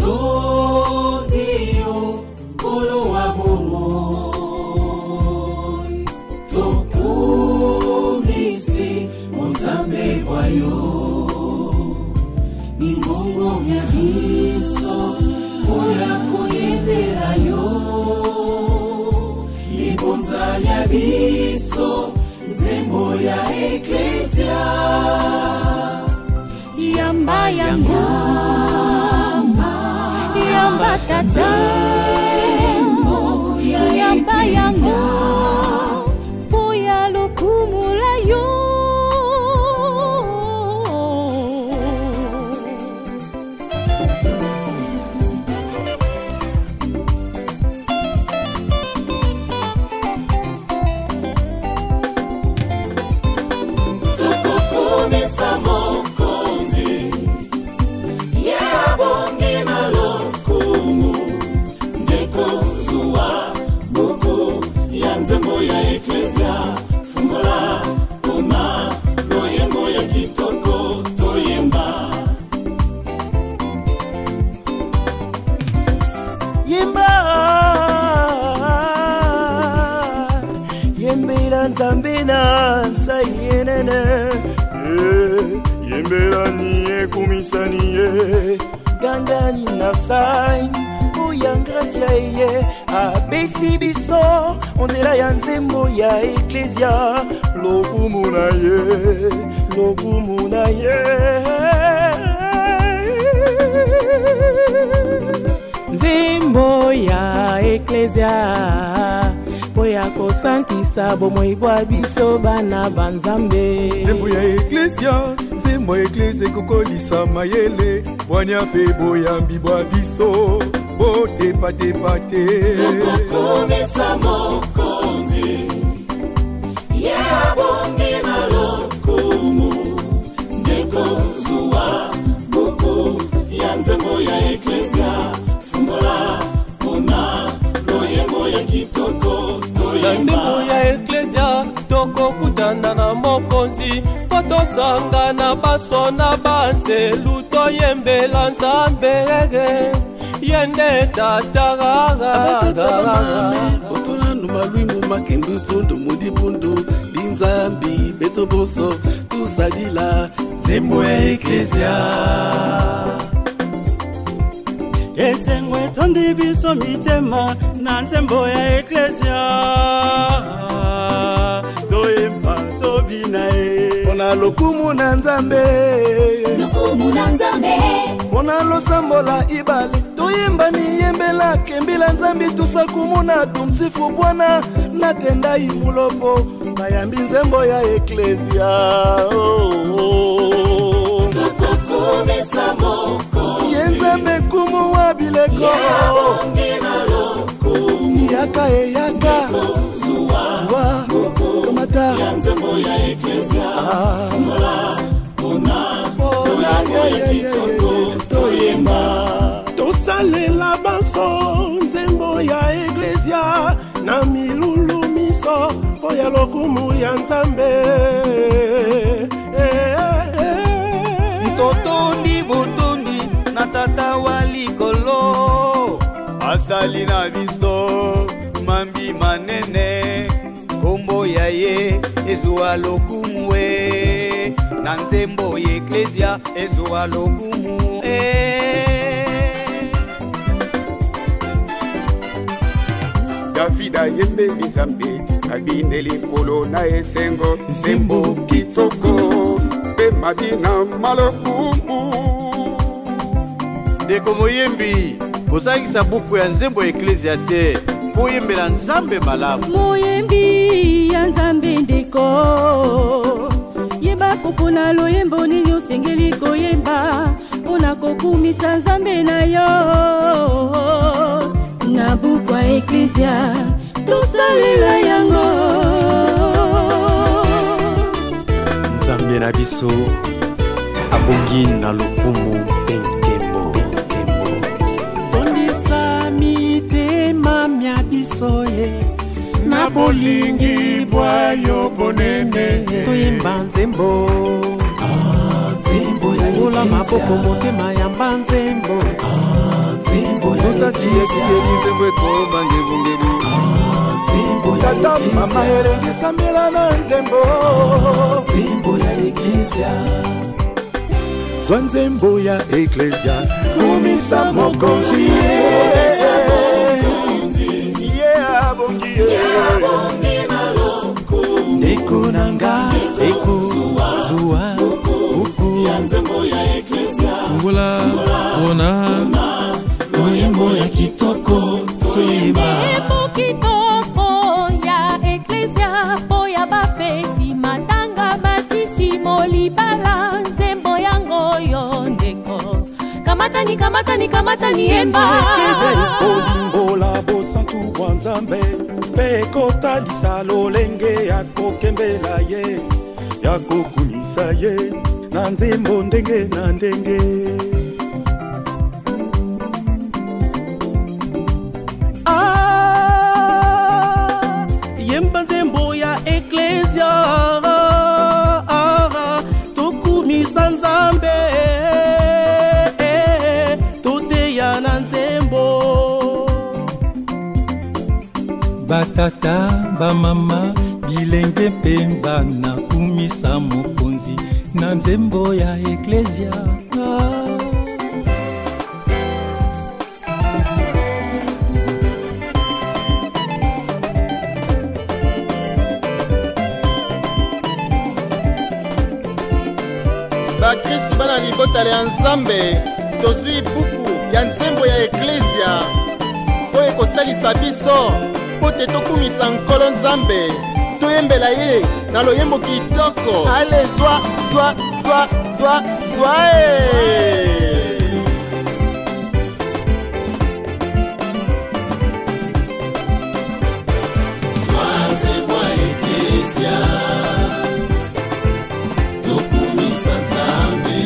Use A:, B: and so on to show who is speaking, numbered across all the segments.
A: Todio Kolo wa momo Tokumisi Nzambe wayo Ningongo nyabiso Oya kuyendera yo Libonza nyabiso Nzembo ya eklesia Yamba yango Yamba tatembo Yamba yango Poya lokumula yo
B: Nzambena sayenene yembera niye kumisaniye gangani na sai oya gracia ye abesi biso onzela ya nzembo ya eklesia lokumu na ye
C: nzembo ya eklesia Poya kosantisa bomoi bwa biso bana banzambe
B: Nzembo ya eklesia kokolisa mayele bwanya pe boyambi bwa biso bote
A: Tokokomesa mokonzi Yabonge na lokumu Ndeko zuwa buku ya nzembo ya eklesia Fungola ona royemo ya kitoko
D: Nzembo ya eklesia toko kutana na mokonzi potosanga na baso na banzelu toyembela nzambe yende tataraga
E: botola numalwingu makembu zondo mudi bundu linzambi beto boso tusadila
B: nzembo ya eklesia
F: Esengwe tondi biso mitema na nzembo ya eklesia Toyemba tobina
B: Pona lokumu na nzambe Pona losambola ibale Toyemba ni yembela kembila nzambi tusakumuna tumsifu Bwana natenda imulopo Bayambi nzembo ya eklesia
A: Tokokomesa moko
B: Yenzambe kumu wabileko Yaka Wa Kamata
A: Nzembo ya eklesia Fungola ona Toyemba
D: tosalela baso nzembo ya eklesia na milulu miso poya lokumu ya nzambe
G: Totondi botondi na tata wa likolo asali na biso mambi manene kombo ya ye ezwa lokumwe na nzembo ya eklesia ezwa lokumu
H: Davida yembe nzambe abinde likolo na esengo
B: Nzembo kitoko
H: pe madina malokumu
G: Ndeko moyembi kozangisa buku ya nzembo ya eklesia te poyembela nzambe malamu
C: Moyembi ya nzambe ndeko Yemba kupuna loyembo nini osengeli koyemba Pona kokumisa nzambe na yo Na buku ya eklesia tosalela yango
I: Nzambe na biso abongi na lokumu penkembo
J: Bondisa mitema mya biso na bolingi bwayo bonene toyemba nzembo nzembo ya
B: maboko motema yamba nzembo
E: totakiyekiyekisembo ekoma ngebungebu
B: tata mama elengisa mbela na nzembo zwa nzembo ya eklesia kumisa mokonzi ndeko nanga ekozuwa uku
K: fungula ona
B: oyembo ya kitoko toyeba
C: kitoko ya eklesia po ya bafeti matanga matisi molibala nzembo yango yo ndeko kamatani yemba
B: kolimbola bosantu bwa nzambe mpe kotalisa lolenge ya kokembela ye ya kokumisa ye na nzembo ndenge na ndenge
E: yemba nzembo ya eklesia tokumisa nzambe toteya na nzembo
K: batata bamama bilenge mpe bana kumisa mokonzi na nzembo ya eklesia
L: bakristi bana libotala ya nzambe tozwi buku ya nzembo ya eklesia oyo ekosalisa biso mpo te tokumisa nkolo nzambe toyembela ye na loyembo kitoko ale zwa
A: nzembo ya eklesia tokumisa nzambe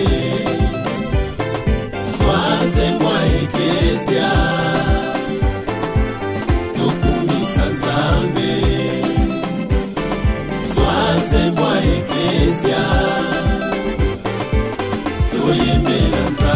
A: nzembo ya eklesia tokumisa nzambe nzembo ya eklesia toyembela nzambe